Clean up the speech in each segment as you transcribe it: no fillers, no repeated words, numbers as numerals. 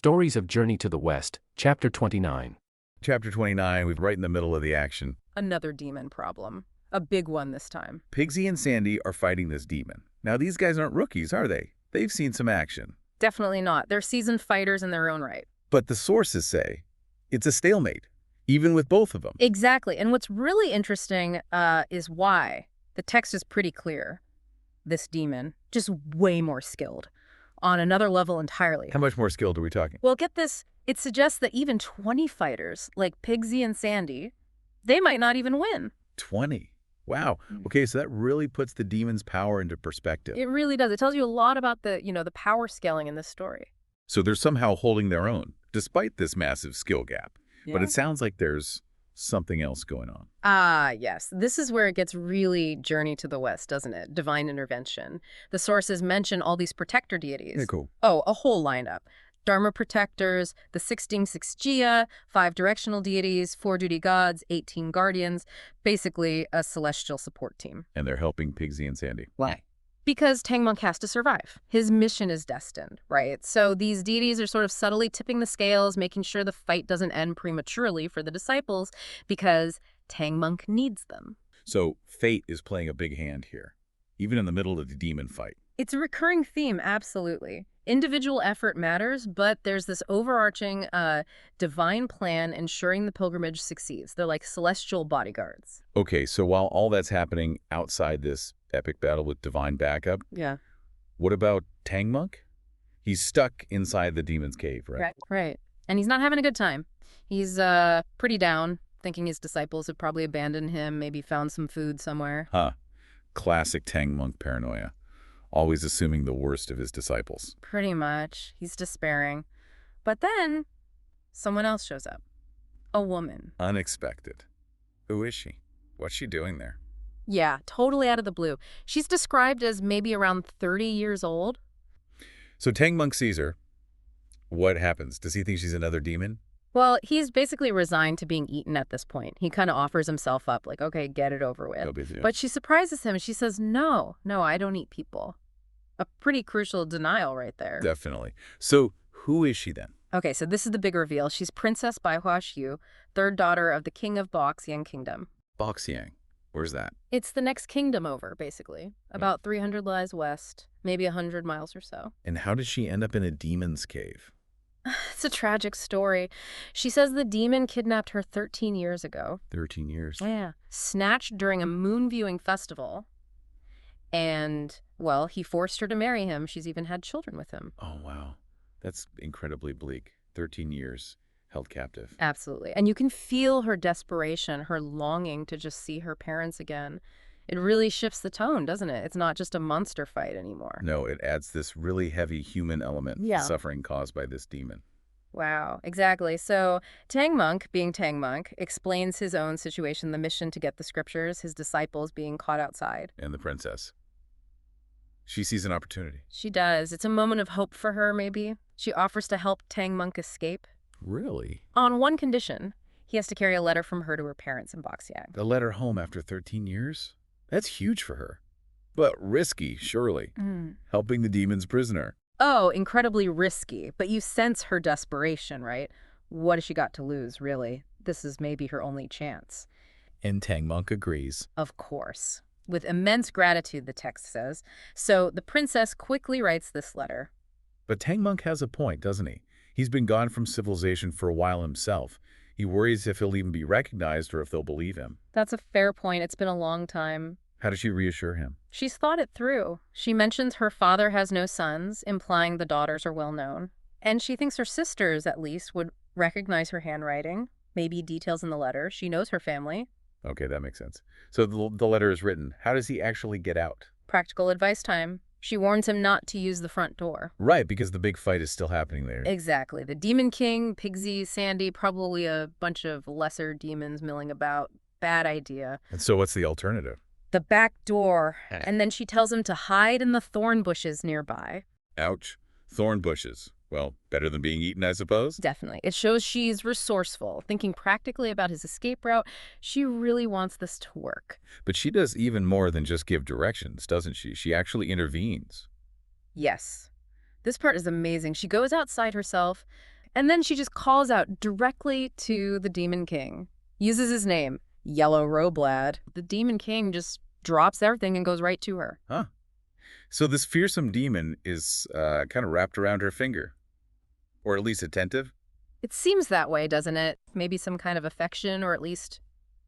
Stories of Journey to the West, Chapter 29. Chapter 29, we're right in the middle of the action. Another demon problem. A big one this time. Pigsy and Sandy are fighting this demon. Now, these guys aren't rookies, are they? They've seen some action. Definitely not. They're seasoned fighters in their own right. But the sources say it's a stalemate, even with both of them. Exactly. And what's really interesting is why. The text is pretty clear. This demon, just way more skilled. On another level entirely. How much more skilled are we talking? Well, get this. It suggests that even 20 fighters, like Pigsy and Sandy, they might not even win. 20. Wow. Okay, so that really puts the demon's power into perspective. It really does. It tells you a lot about the power scaling in this story. So they're somehow holding their own, despite this massive skill gap. Yeah. But it sounds like there's something else going on. Ah, yes. This is where it gets really Journey to the West, doesn't it? Divine intervention. The sources mention all these protector deities. Yeah, cool. Oh, a whole lineup. Dharma protectors, the 16 Jia, 5 directional deities, 4 duty gods, 18 guardians, basically a celestial support team. And they're helping Pigsy and Sandy. Why? Because Tang Monk has to survive. His mission is destined, right? So these deities are sort of subtly tipping the scales, making sure the fight doesn't end prematurely for the disciples, because Tang Monk needs them. So fate is playing a big hand here, even in the middle of the demon fight. It's a recurring theme, absolutely. Individual effort matters, but there's this overarching divine plan ensuring the pilgrimage succeeds. They're like celestial bodyguards. Okay, so while all that's happening outside this epic battle with divine backup, Yeah. what about Tang Monk? He's stuck inside the demon's cave, right? Right. And he's not having a good time. He's pretty down, thinking his disciples have probably abandoned him, maybe found some food somewhere. Huh. Classic Tang Monk paranoia. Always assuming the worst of his disciples. Pretty much. He's despairing. But then, someone else shows up. A woman. Unexpected. Who is she? What's she doing there? Yeah, totally out of the blue. She's described as maybe around 30 years old. So Tang Monk sees her. What happens? Does he think she's another demon? Well, he's basically resigned to being eaten at this point. He kind of offers himself up, like, okay, get it over with. Go busy. But she surprises him, and she says, no, I don't eat people. A pretty crucial denial right there. Definitely. So who is she then? Okay, so this is the big reveal. She's Princess Baihua Xiu, third daughter of the king of Boxiang Kingdom. Boxiang. Where's that? It's the next kingdom over, basically. About 300 lies west, maybe 100 miles or so. And how did she end up in a demon's cave? It's a tragic story. She says the demon kidnapped her 13 years ago. 13 years. Yeah. Snatched during a moon viewing festival. And, well, he forced her to marry him. She's even had children with him. Oh, wow. That's incredibly bleak. 13 years held captive. Absolutely. And you can feel her desperation, her longing to just see her parents again. It really shifts the tone, doesn't it? It's not just a monster fight anymore. No, it adds this really heavy human element, Yeah. suffering caused by this demon. Wow, exactly. So Tang Monk, being Tang Monk, explains his own situation, the mission to get the scriptures, his disciples being caught outside. And the princess. She sees an opportunity. She does. It's a moment of hope for her, maybe. She offers to help Tang Monk escape. Really? On one condition. He has to carry a letter from her to her parents in Boxiang. A letter home after 13 years? That's huge for her. But risky, surely. Helping the demon's prisoner. Oh, incredibly risky. But you sense her desperation, right? What has she got to lose, really? This is maybe her only chance. And Tang Monk agrees. Of course. With immense gratitude, the text says. So the princess quickly writes this letter. But Tang Monk has a point, doesn't he? He's been gone from civilization for a while himself. He worries if he'll even be recognized or if they'll believe him. That's a fair point. It's been a long time. How does she reassure him? She's thought it through. She mentions her father has no sons, implying the daughters are well known. And she thinks her sisters, at least, would recognize her handwriting, maybe details in the letter. She knows her family. Okay, that makes sense. So the letter is written. How does he actually get out? Practical advice time. She warns him not to use the front door. Right, because the big fight is still happening there. Exactly. The Demon King, Pigsy, Sandy, probably a bunch of lesser demons milling about. Bad idea. And so what's the alternative? The back door. And then she tells him to hide in the thorn bushes nearby. Ouch. Thorn bushes. Well, better than being eaten, I suppose? Definitely. It shows she's resourceful, thinking practically about his escape route. She really wants this to work. But she does even more than just give directions, doesn't she? She actually intervenes. Yes. This part is amazing. She goes outside herself, And then she just calls out directly to the Demon King, uses his name, Yellow Robe Lad. The Demon King just drops everything and goes right to her. Huh. So this fearsome demon is kind of wrapped around her finger. Or at least attentive? It seems that way, doesn't it? Maybe some kind of affection, or at least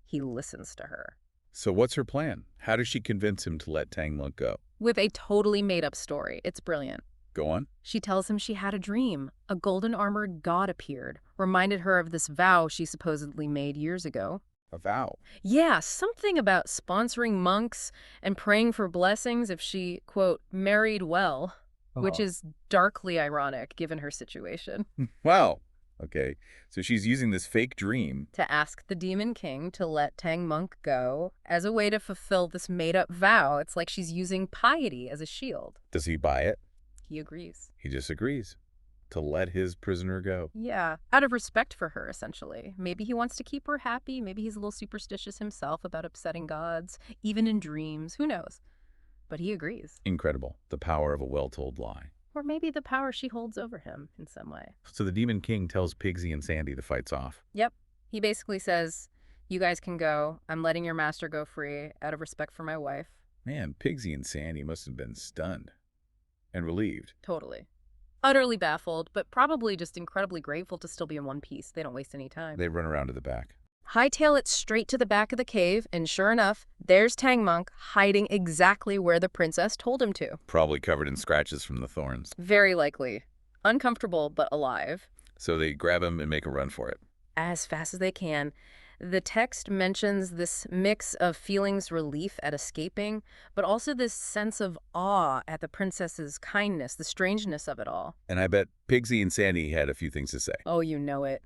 he listens to her. So what's her plan? How does she convince him to let Tang Monk go? With a totally made-up story. It's brilliant. Go on. She tells him she had a dream. A golden-armored god appeared, reminded her of this vow she supposedly made years ago. A vow. Yeah, something about sponsoring monks and praying for blessings if she, quote, married well, which is darkly ironic given her situation. Wow. Okay. So she's using this fake dream To ask the Demon King to let Tang Monk go as a way to fulfill this made-up vow. It's like she's using piety as a shield. Does he buy it? He agrees. He disagrees. To let his prisoner go. Yeah, out of respect for her, essentially. Maybe he wants to keep her happy. Maybe he's a little superstitious himself about upsetting gods, even in dreams. Who knows? But he agrees. Incredible. The power of a well-told lie. Or maybe the power she holds over him in some way. So the Demon King tells Pigsy and Sandy the fight's off. Yep. He basically says, you guys can go. I'm letting your master go free out of respect for my wife. Man, Pigsy and Sandy must have been stunned. And relieved. Totally. Utterly baffled, but probably just incredibly grateful to still be in one piece. They don't waste any time. They run around to the back. Hightail it straight to the back of the cave, and sure enough, there's Tang Monk hiding exactly where the princess told him to. Probably covered in scratches from the thorns. Very likely. Uncomfortable, but alive. So they grab him and make a run for it. As fast as they can. The text mentions this mix of feelings relief at escaping, but also this sense of awe at the princess's kindness, the strangeness of it all. And I bet Pigsy and Sandy had a few things to say. Oh, you know it.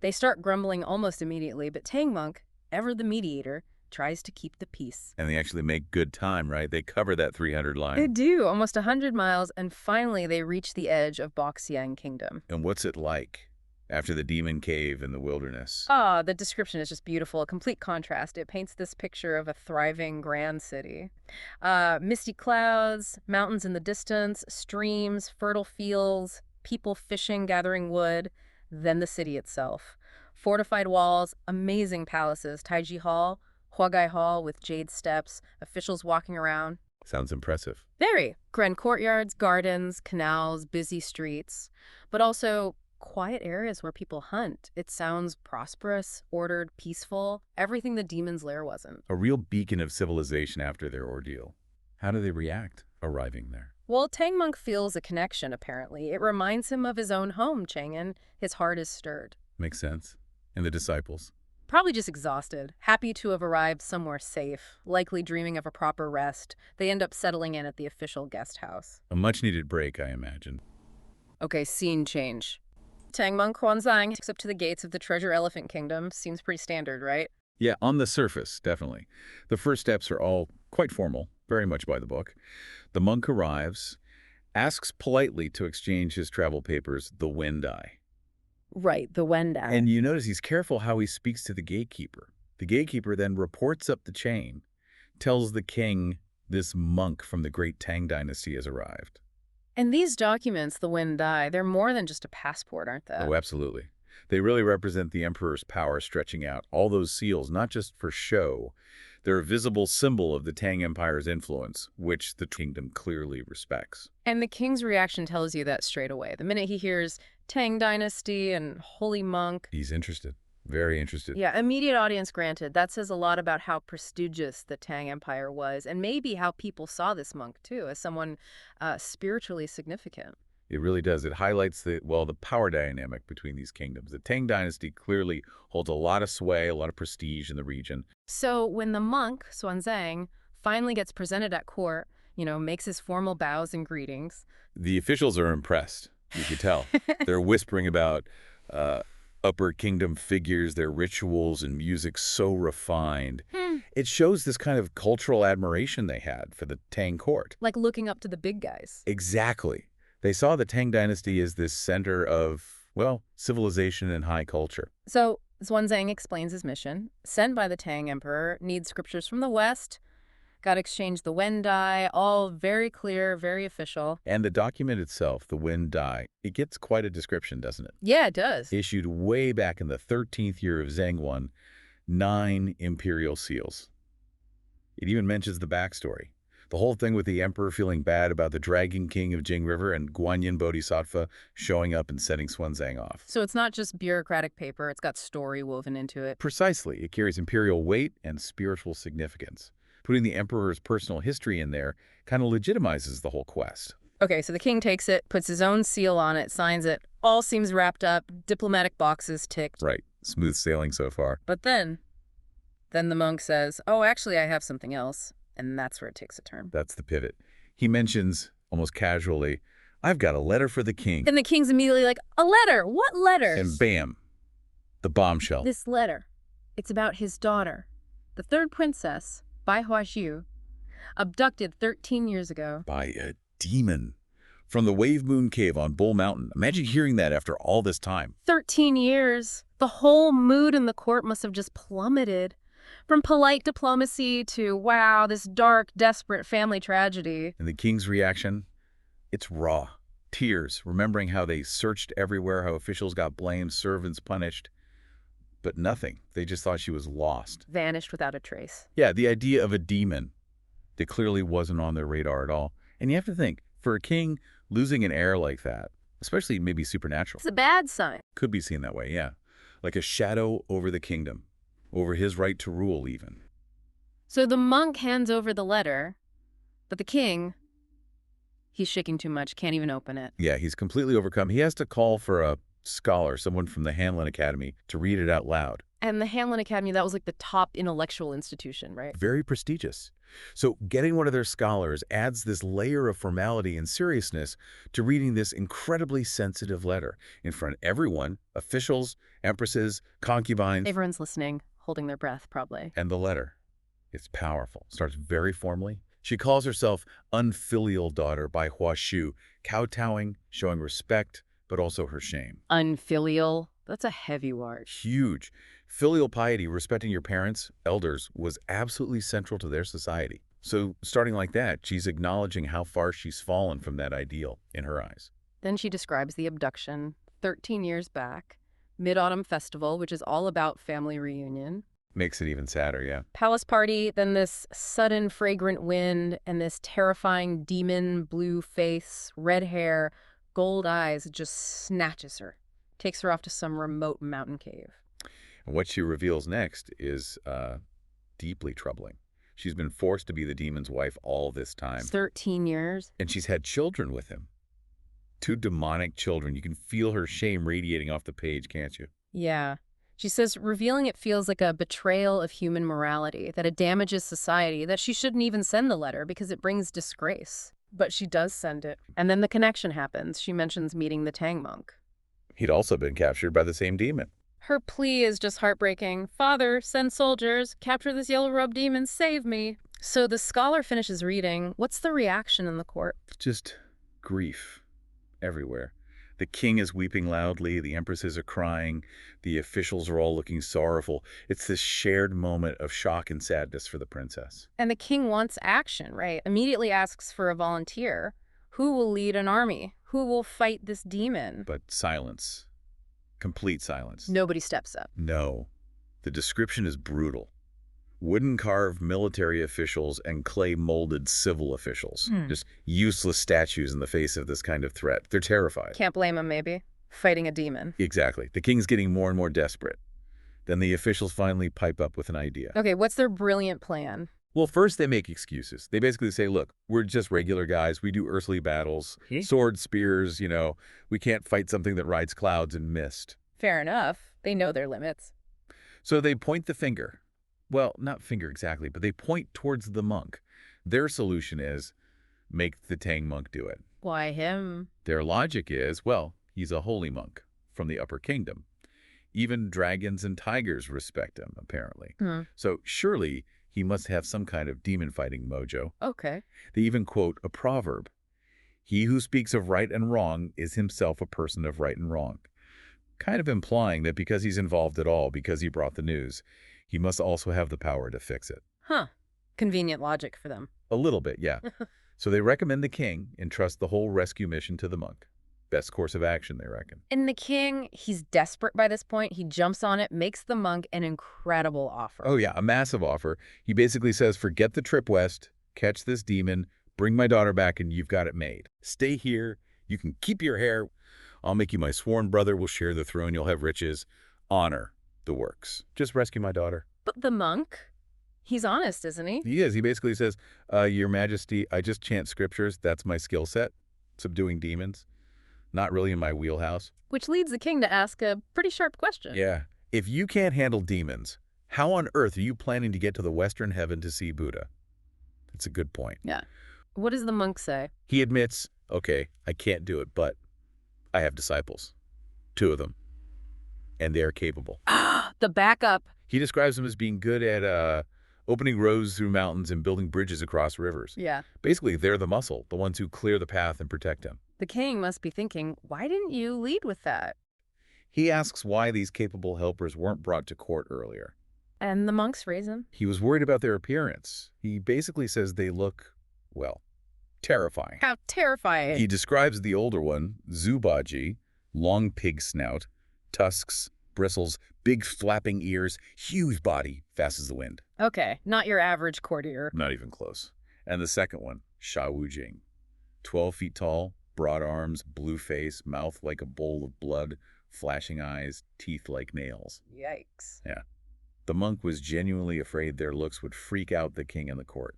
They start grumbling almost immediately, but Tang Monk, ever the mediator, tries to keep the peace. And they actually make good time, right? They cover that 300 line. They do, almost 100 miles, and finally they reach the edge of Boxiang Kingdom. And what's it like after the demon cave in the wilderness? Ah, the description is just beautiful, a complete contrast. It paints this picture of a thriving grand city. Misty clouds, mountains in the distance, streams, fertile fields, people fishing, gathering wood, then the city itself. Fortified walls, amazing palaces, Taiji Hall, Huagai Hall with jade steps, officials walking around. Sounds impressive. Very. Grand courtyards, gardens, canals, busy streets, but also quiet areas where people hunt. It sounds prosperous, ordered, peaceful, everything the demon's lair wasn't. A real beacon of civilization after their ordeal. How do they react arriving there? Well, Tang Monk feels a connection, apparently. It reminds him of his own home, Chang'an. His heart is stirred. Makes sense. And the disciples? Probably just exhausted, happy to have arrived somewhere safe, likely dreaming of a proper rest. They end up settling in at the official guest house. A much-needed break, I imagine. Okay, scene change. Tang Monk Huanzang takes up to the gates of the Treasure Elephant Kingdom. Seems pretty standard, right? Yeah, on the surface, definitely. The first steps are all quite formal, very much by the book. The monk arrives, asks politely to exchange his travel papers, the Wendai. Right, the Wendai. And you notice he's careful how he speaks to the gatekeeper. The gatekeeper then reports up the chain, tells the king this monk from the great Tang dynasty has arrived. And these documents, the Wendai, they're more than just a passport, aren't they? Oh, absolutely. They really represent the emperor's power stretching out. All those seals, not just for show, they're a visible symbol of the Tang Empire's influence, which the kingdom clearly respects. And the king's reaction tells you that straight away. The minute he hears Tang Dynasty and Holy Monk. He's interested. Very interested. Yeah, immediate audience granted. That says a lot about how prestigious the Tang Empire was, and maybe how people saw this monk, too, as someone spiritually significant. It really does. It highlights the power dynamic between these kingdoms. The Tang dynasty clearly holds a lot of sway, a lot of prestige in the region. So when the monk, Xuanzang, finally gets presented at court, makes his formal bows and greetings. The officials are impressed, you could tell. They're whispering about upper kingdom figures, their rituals and music so refined. It shows this kind of cultural admiration they had for the Tang court. Like looking up to the big guys. Exactly. They saw the Tang dynasty as this center of, civilization and high culture. So Xuanzang explains his mission. Sent by the Tang emperor, needs scriptures from the West, Got to exchange the wen dai, all very clear, very official. And the document itself, the Wen Dai, it gets quite a description, doesn't it? Yeah, it does. Issued way back in the 13th year of Zheng 9 imperial seals. It even mentions the backstory. The whole thing with the emperor feeling bad about the Dragon King of Jing River and Guanyin Bodhisattva showing up and setting Xuanzang off. So it's not just bureaucratic paper, it's got story woven into it. Precisely. It carries imperial weight and spiritual significance. Putting the emperor's personal history in there kind of legitimizes the whole quest. Okay, so the king takes it, puts his own seal on it, signs it, all seems wrapped up, diplomatic boxes ticked. Right. Smooth sailing so far. But then the monk says, oh, actually, I have something else. And that's where it takes a turn. That's the pivot. He mentions, almost casually, I've got a letter for the king. And the king's immediately like, a letter? What letters? And bam, the bombshell. This letter. It's about his daughter, the third princess, Bai Huaxiu, abducted 13 years ago. By a demon. From the Wave Moon Cave on Bull Mountain. Imagine hearing that after all this time. 13 years. The whole mood in the court must have just plummeted. From polite diplomacy to, wow, this dark, desperate family tragedy. And the king's reaction? It's raw. Tears, remembering how they searched everywhere, how officials got blamed, servants punished. But nothing. They just thought she was lost. Vanished without a trace. Yeah, the idea of a demon that clearly wasn't on their radar at all. And you have to think, for a king, losing an heir like that, especially maybe supernatural, It's a bad sign. could be seen that way, yeah. Like a shadow over the kingdom, over his right to rule even. So the monk hands over the letter, but the king, he's shaking too much, can't even open it. Yeah, he's completely overcome. He has to call for a scholar, someone from the Hanlon Academy, to read it out loud. And the Hanlon Academy, that was like the top intellectual institution, right? Very prestigious. So getting one of their scholars adds this layer of formality and seriousness to reading this incredibly sensitive letter in front of everyone, officials, empresses, concubines. Everyone's listening, holding their breath, probably. And the letter, it's powerful. Starts very formally. She calls herself unfilial daughter by Huaxu, kowtowing, showing respect, but also her shame. Unfilial, that's a heavy word. Huge. Filial piety, respecting your parents, elders, was absolutely central to their society. So starting like that, she's acknowledging how far she's fallen from that ideal in her eyes. Then she describes the abduction, 13 years back, Mid-Autumn Festival, which is all about family reunion. Makes it even sadder, yeah. Palace party, then this sudden fragrant wind, and this terrifying demon, blue face, red hair, gold eyes, just snatches her, takes her off to some remote mountain cave. And what she reveals next is deeply troubling. She's been forced to be the demon's wife all this time. 13 years. And she's had children with him. 2 demonic children. You can feel her shame radiating off the page, can't you? Yeah. She says revealing it feels like a betrayal of human morality, that it damages society, that she shouldn't even send the letter because it brings disgrace. But she does send it. And then the connection happens. She mentions meeting the Tang monk. He'd also been captured by the same demon. Her plea is just heartbreaking. Father, send soldiers. Capture this yellow robe demon. Save me. So the scholar finishes reading. What's the reaction in the court? Just grief everywhere. The king is weeping loudly. The empresses are crying. The officials are all looking sorrowful. It's this shared moment of shock and sadness for the princess. And the king wants action, right? Immediately asks for a volunteer. Who will lead an army? Who will fight this demon? But silence. Complete silence. Nobody steps up. No. The description is brutal. Wooden-carved military officials and clay-molded civil officials. Just useless statues in the face of this kind of threat. They're terrified. Can't blame him, maybe. Fighting a demon. Exactly. The king's getting more and more desperate. Then the officials finally pipe up with an idea. Okay, what's their brilliant plan? Well, first they make excuses. They basically say, look, we're just regular guys. We do earthly battles, swords, spears, we can't fight something that rides clouds and mist. Fair enough. They know their limits. So they point the finger. Well, not finger exactly, but they point towards the monk. Their solution is, make the Tang monk do it. Why him? Their logic is, well, he's a holy monk from the upper kingdom. Even dragons and tigers respect him, apparently. So surely he must have some kind of demon-fighting mojo. Okay. They even quote a proverb. He who speaks of right and wrong is himself a person of right and wrong. Kind of implying that because he's involved at all, because he brought the news, he must also have the power to fix it. Huh. Convenient logic for them. A little bit, yeah. So they recommend the king entrust the whole rescue mission to the monk. Best course of action, they reckon. And the king, he's desperate by this point. He jumps on it, makes the monk an incredible offer. Oh, yeah, a massive offer. He basically says, forget the trip west, catch this demon, bring my daughter back, and you've got it made. Stay here. You can keep your hair. I'll make you my sworn brother. We'll share the throne. You'll have riches. Honor the works. Just rescue my daughter. But the monk, he's honest, isn't he? He is. He basically says, Your Majesty, I just chant scriptures. That's my skill set. Subduing demons. Not really in my wheelhouse. Which leads the king to ask a pretty sharp question. Yeah. If you can't handle demons, how on earth are you planning to get to the western heaven to see Buddha? That's a good point. Yeah. What does the monk say? He admits, okay, I can't do it, but I have disciples. 2 of them. And they are capable. The backup. He describes them as being good at opening roads through mountains and building bridges across rivers. Yeah. Basically, they're the muscle, the ones who clear the path and protect him. The king must be thinking, why didn't you lead with that? He asks why these capable helpers weren't brought to court earlier. And the monk's reason? He was worried about their appearance. He basically says they look, well, terrifying. How terrifying. He describes the older one, Zubaji, long pig snout, tusks, bristles, big flapping ears, huge body, fast as the wind. Okay, not your average courtier. Not even close. And the second one, Sha Wujing, 12 feet tall, broad arms, blue face, mouth like a bowl of blood, flashing eyes, teeth like nails. Yikes. Yeah. The monk was genuinely afraid their looks would freak out the king and the court.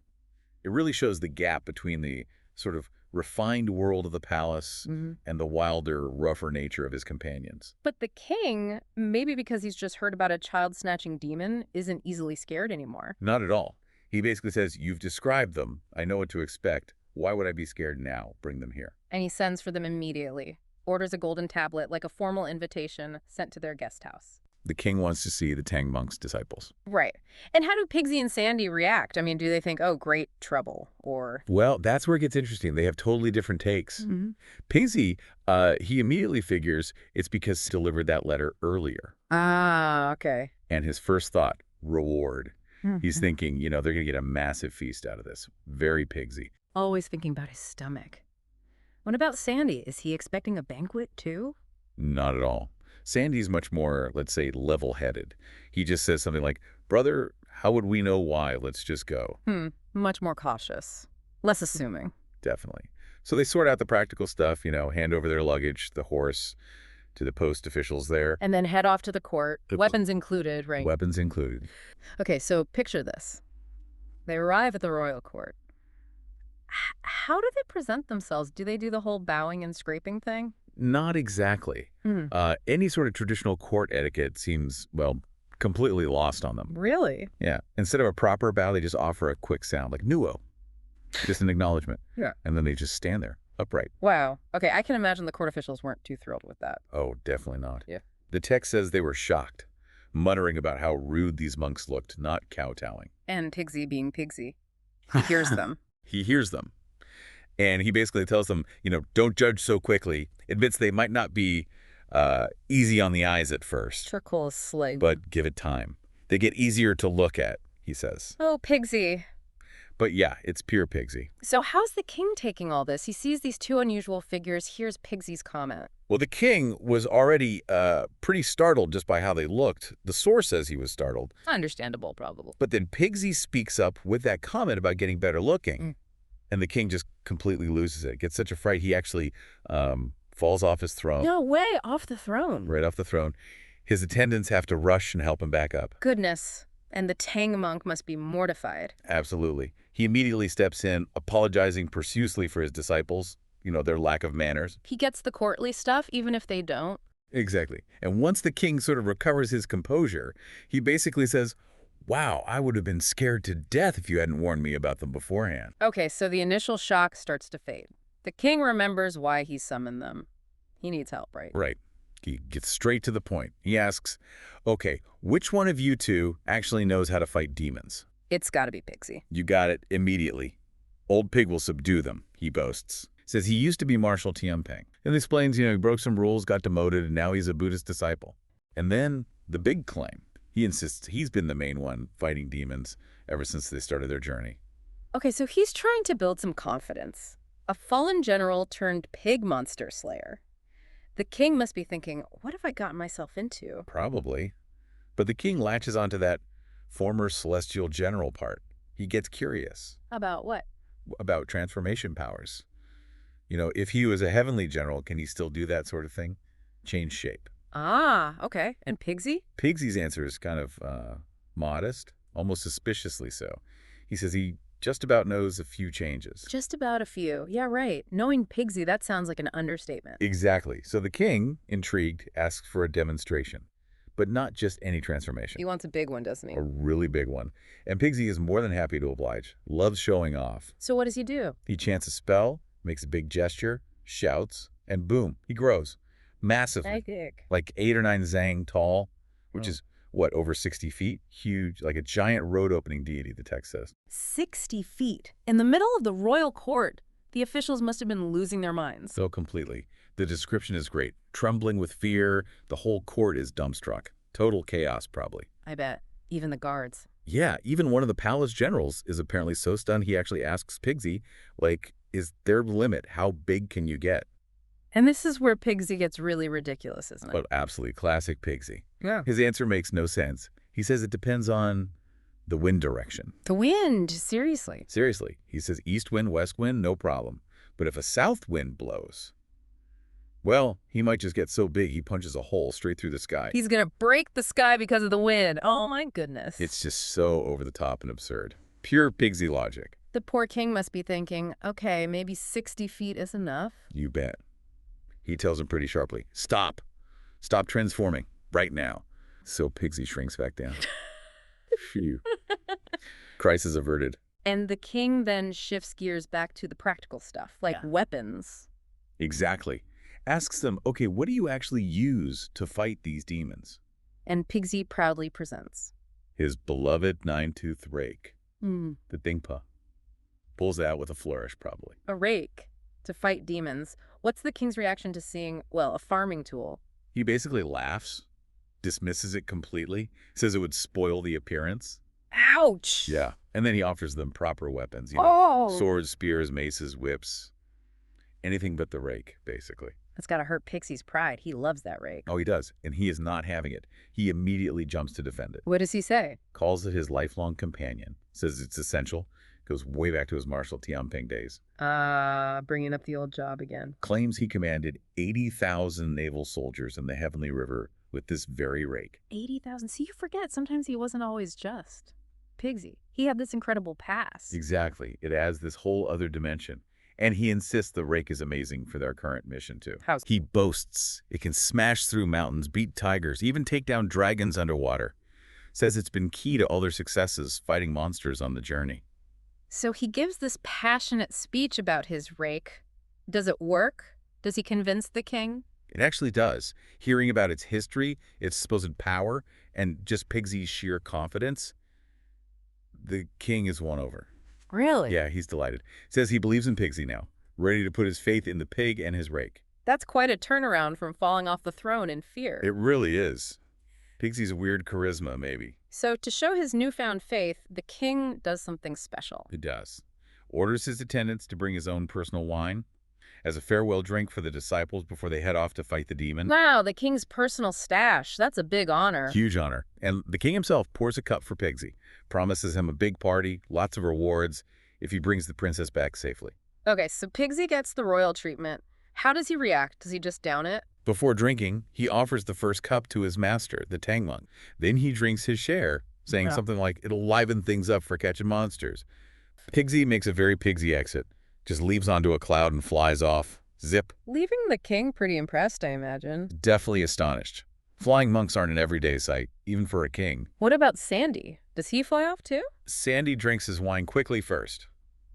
It really shows the gap between the sort of refined world of the palace and the wilder, rougher nature of his companions. But the king, maybe because he's just heard about a child-snatching demon, isn't easily scared anymore. Not at all. He basically says, you've described them. I know what to expect. Why would I be scared now? Bring them here. And he sends for them immediately. Orders a golden tablet like a formal invitation sent to their guest house. The king wants to see the Tang monk's disciples. Right. And how do Pigsy and Sandy react? I mean, do they think, oh, great, trouble, or... Well, that's where it gets interesting. They have totally different takes. Pigsy, he immediately figures it's because he delivered that letter earlier. Ah, okay. And his first thought, reward. He's thinking, they're going to get a massive feast out of this. Very Pigsy. Always thinking about his stomach. What about Sandy? Is he expecting a banquet, too? Not at all. Sandy's much more, let's say, level-headed. He just says something like, brother, how would we know why? Let's just go. Much more cautious. Less assuming. Definitely. So they sort out the practical stuff, hand over their luggage, the horse, to the post officials there. And then head off to the court, weapons included, right? Weapons included. Okay, so picture this. They arrive at the royal court. How do they present themselves? Do they do the whole bowing and scraping thing? Not exactly. Any sort of traditional court etiquette seems, well, completely lost on them. Really? Yeah. Instead of a proper bow, they just offer a quick sound, like nuo. Just an acknowledgement. Yeah. And then they just stand there, upright. Wow. Okay, I can imagine the court officials weren't too thrilled with that. Oh, definitely not. Yeah. The text says they were shocked, muttering about how rude these monks looked, not kowtowing. And Pigsy being Pigsy. He hears them. He hears them. And he basically tells them, don't judge so quickly. Admits they might not be easy on the eyes at first. Trickle is slight. But give it time. They get easier to look at, he says. Oh, Pigsy. But yeah, it's pure Pigsy. So how's the king taking all this? He sees these 2 unusual figures. Here's Pigsy's comment. Well, the king was already pretty startled just by how they looked. The source says he was startled. Understandable, probably. But then Pigsy speaks up with that comment about getting better looking. And the king just completely loses it. Gets such a fright, he actually falls off his throne. No way, off the throne. Right off the throne. His attendants have to rush and help him back up. Goodness. And the Tang monk must be mortified. Absolutely. He immediately steps in, apologizing profusely for his disciples, their lack of manners. He gets the courtly stuff, even if they don't. Exactly. And once the king sort of recovers his composure, he basically says, wow, I would have been scared to death if you hadn't warned me about them beforehand. Okay, so the initial shock starts to fade. The king remembers why he summoned them. He needs help, right? Right. He gets straight to the point. He asks, okay, which one of you 2 actually knows how to fight demons? It's got to be Pigsy. You got it immediately. Old Pig will subdue them, he boasts. Says he used to be Marshal Tianping. And explains, he broke some rules, got demoted, and now he's a Buddhist disciple. And then the big claim. He insists he's been the main one fighting demons, ever since they started their journey. Okay, so he's trying to build some confidence. A fallen general turned pig monster slayer. The king must be thinking, what have I gotten myself into? Probably. But the king latches onto that former celestial general part. He gets curious About what? about transformation powers. You know, if he was a heavenly general, can he still do that sort of thing? Change shape. Ah, okay. And Pigsy? Pigsy's answer is kind of modest, almost suspiciously so. He says he just about knows a few changes. Just about a few. Yeah, right. Knowing Pigsy, that sounds like an understatement. Exactly. So the king, intrigued, asks for a demonstration. But not just any transformation. He wants a big one, doesn't he? A really big one. And Pigsy is more than happy to oblige, loves showing off. So what does he do? He chants a spell, makes a big gesture, shouts, and boom, he grows. Massively. Magic. Like 8 or 9 zang tall, which Oh. is, what, over 60 feet? Huge, like a giant road-opening deity, the text says. 60 feet. In the middle of the royal court. The officials must have been losing their minds. So completely. The description is great. Trembling with fear, the whole court is dumbstruck. Total chaos, probably. I bet. Even the guards. Yeah, even one of the palace generals is apparently so stunned he actually asks Pigsy, like, is there a limit? How big can you get? And this is where Pigsy gets really ridiculous, isn't it? But absolutely classic Pigsy. Yeah. His answer makes no sense. He says it depends on the wind direction. The wind, seriously. Seriously, he says east wind, west wind, no problem. But if a south wind blows, well, he might just get so big he punches a hole straight through the sky. He's gonna break the sky because of the wind. Oh my goodness. It's just so over the top and absurd. Pure Pigsy logic. The poor king must be thinking, okay, maybe 60 feet is enough. You bet. He tells him pretty sharply, stop. Stop transforming. Right now. So Pigsy shrinks back down. Phew. Crisis averted. And the king then shifts gears back to the practical stuff, like weapons. Exactly. Asks them, okay, what do you actually use to fight these demons? And Pigsy proudly presents. His beloved nine-tooth rake, Hmm. the Dingpa. Pulls it out with a flourish, probably. A rake to fight demons. What's the king's reaction to seeing, well, a farming tool? He basically laughs, dismisses it completely, says it would spoil the appearance. Ouch! Yeah. And then he offers them proper weapons, Oh! swords, spears, maces, whips. Anything but the rake, basically. That's gotta hurt Pigsy's pride. He loves that rake. Oh, he does. And he is not having it. He immediately jumps to defend it. What does he say? Calls it his lifelong companion. Says it's essential. Goes way back to his Marshal Tianping days. Bringing up the old job again. Claims he commanded 80,000 naval soldiers in the Heavenly River with this very rake. 80,000. See, you forget, sometimes he wasn't always just Pigsy. He had this incredible past. Exactly. It adds this whole other dimension. And he insists the rake is amazing for their current mission, too. How's He boasts it can smash through mountains, beat tigers, even take down dragons underwater. Says it's been key to all their successes fighting monsters on the journey. So he gives this passionate speech about his rake. Does it work? Does he convince the king? It actually does. Hearing about its history, its supposed power, and just Pigsy's sheer confidence, the king is won over. Really? Yeah, he's delighted. Says he believes in Pigsy now, ready to put his faith in the pig and his rake. That's quite a turnaround from falling off the throne in fear. It really is. Pigsy's weird charisma, maybe. So to show his newfound faith, the king does something special. It does. Orders his attendants to bring his own personal wine as a farewell drink for the disciples before they head off to fight the demon. Wow, the king's personal stash. That's a big honor. Huge honor. And the king himself pours a cup for Pigsy, promises him a big party, lots of rewards, if he brings the princess back safely. Okay, so Pigsy gets the royal treatment. How does he react? Does he just down it? Before drinking, he offers the first cup to his master, the Tang monk. Then he drinks his share, saying something like, it'll liven things up for catching monsters. Pigsy makes a very Pigsy exit, just leaps onto a cloud and flies off. Zip. Leaving the king pretty impressed, I imagine. Definitely astonished. Flying monks aren't an everyday sight, even for a king. What about Sandy? Does he fly off too? Sandy drinks his wine quickly first,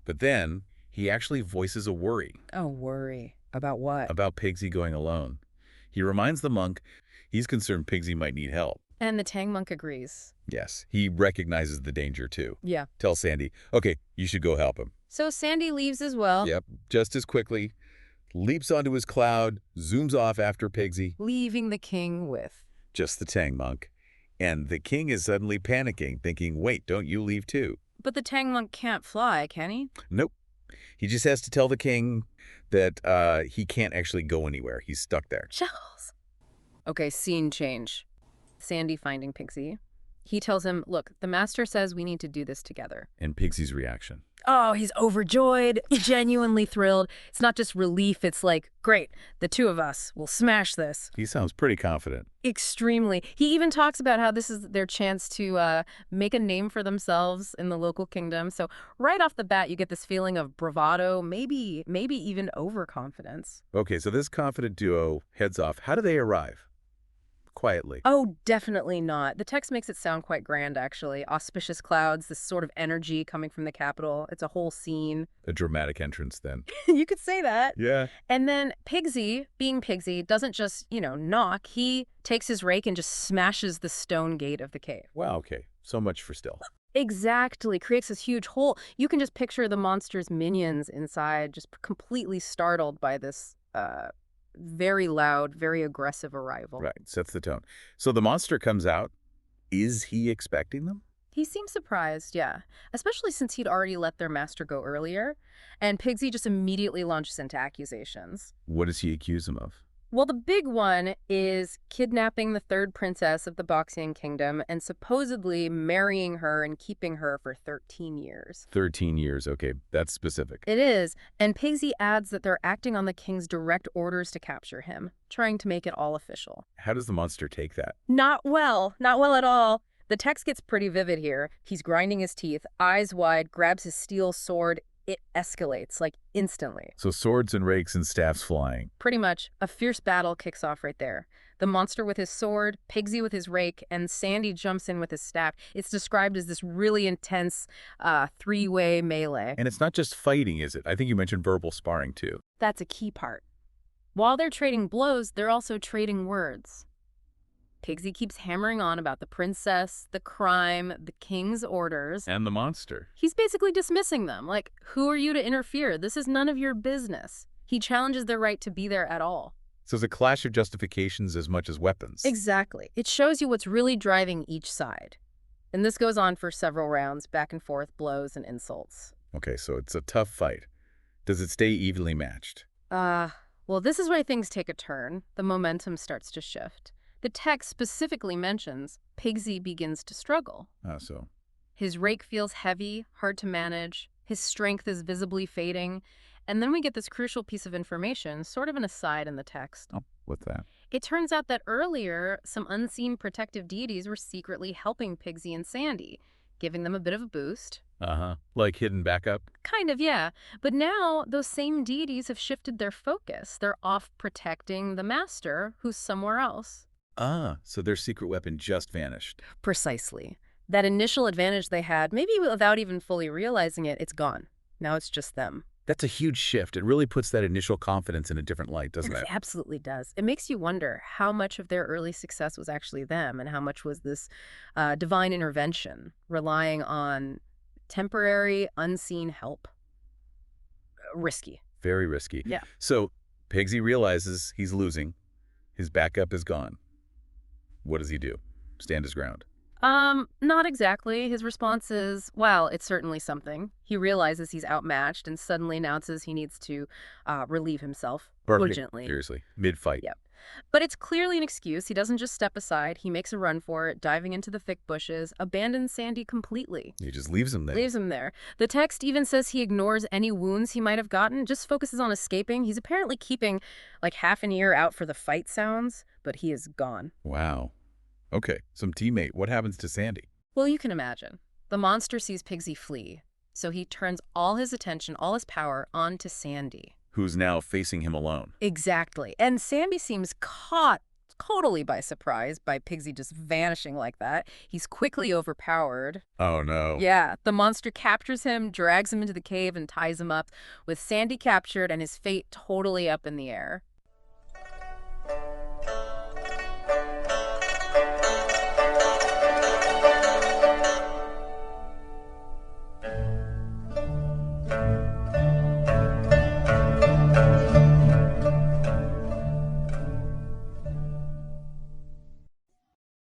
but then he actually voices a worry. Oh, worry. About what? About Pigsy going alone. He reminds the monk he's concerned Pigsy might need help. And the Tang monk agrees. Yes, he recognizes the danger too. Yeah. Tells Sandy, okay, you should go help him. So Sandy leaves as well. Yep, just as quickly, leaps onto his cloud, zooms off after Pigsy. Leaving the king with. Just the Tang monk. And the king is suddenly panicking, thinking, wait, don't you leave too? But the Tang monk can't fly, can he? Nope. He just has to tell the king that he can't actually go anywhere. He's stuck there. Shells. Okay, scene change. Sandy finding Pigsy. He tells him, look, the master says we need to do this together. And Pigsy's reaction. Oh, he's overjoyed, genuinely thrilled. It's not just relief, it's like, great, the two of us will smash this. He sounds pretty confident. Extremely. He even talks about how this is their chance to make a name for themselves in the local kingdom. So right off the bat, you get this feeling of bravado, maybe even overconfidence. Okay, so this confident duo heads off. How do they arrive? Quietly. Oh, definitely not. The text makes it sound quite grand, actually. Auspicious clouds, this sort of energy coming from the capital. It's a whole scene. A dramatic entrance then. You could say that. Yeah. And then Pigsy, being Pigsy, doesn't just, knock. He takes his rake and just smashes the stone gate of the cave. Wow, okay. So much for stealth. Exactly. Creates this huge hole. You can just picture the monster's minions inside, just completely startled by this very loud, very aggressive arrival. Right, sets the tone. So the monster comes out. Is he expecting them? He seems surprised, yeah, especially since he'd already let their master go earlier, and Pigsy just immediately launches into accusations. What does he accuse him of? Well, the big one is kidnapping the third princess of the Boxian kingdom and supposedly marrying her and keeping her for 13 years. 13 years, okay, that's specific. It is, and Pigsy adds that they're acting on the king's direct orders to capture him, trying to make it all official. How does the monster take that? Not well at all. The text gets pretty vivid here. He's grinding his teeth, eyes wide, grabs his steel sword. It escalates, like, instantly. So swords and rakes and staffs flying. Pretty much. A fierce battle kicks off right there. The monster with his sword, Pigsy with his rake, and Sandy jumps in with his staff. It's described as this really intense three-way melee. And it's not just fighting, is it? I think you mentioned verbal sparring, too. That's a key part. While they're trading blows, they're also trading words. Pigsy keeps hammering on about the princess, the crime, the king's orders. And the monster. He's basically dismissing them. Like, who are you to interfere? This is none of your business. He challenges their right to be there at all. So it's a clash of justifications as much as weapons. Exactly. It shows you what's really driving each side. And this goes on for several rounds, back and forth, blows and insults. Okay, so it's a tough fight. Does it stay evenly matched? Well, this is where things take a turn. The momentum starts to shift. The text specifically mentions Pigsy begins to struggle. So? His rake feels heavy, hard to manage. His strength is visibly fading. And then we get this crucial piece of information, sort of an aside in the text. Oh, what's that? It turns out that earlier, some unseen protective deities were secretly helping Pigsy and Sandy, giving them a bit of a boost. Like hidden backup? Kind of, yeah. But now, those same deities have shifted their focus. They're off protecting the master, who's somewhere else. So their secret weapon just vanished. Precisely. That initial advantage they had, maybe without even fully realizing it, it's gone. Now it's just them. That's a huge shift. It really puts that initial confidence in a different light, doesn't it? It absolutely does. It makes you wonder how much of their early success was actually them and how much was this divine intervention, relying on temporary, unseen help. Risky. Very risky. Yeah. So Pigsy realizes he's losing. His backup is gone. What does he do? Stand his ground? Not exactly. His response is, well, it's certainly something. He realizes he's outmatched and suddenly announces he needs to relieve himself urgently. Seriously, mid-fight. Yep. But it's clearly an excuse. He doesn't just step aside. He makes a run for it, diving into the thick bushes, abandons Sandy completely. He just leaves him there. Leaves him there. The text even says he ignores any wounds he might have gotten, just focuses on escaping. He's apparently keeping like half an ear out for the fight sounds, but he is gone. Wow. Okay, some teammate. What happens to Sandy? Well, you can imagine. The monster sees Pigsy flee, so he turns all his attention, all his power, onto Sandy. Who's now facing him alone. Exactly. And Sandy seems caught totally by surprise by Pigsy just vanishing like that. He's quickly overpowered. Oh, no. Yeah. The monster captures him, drags him into the cave, and ties him up, with Sandy captured and his fate totally up in the air.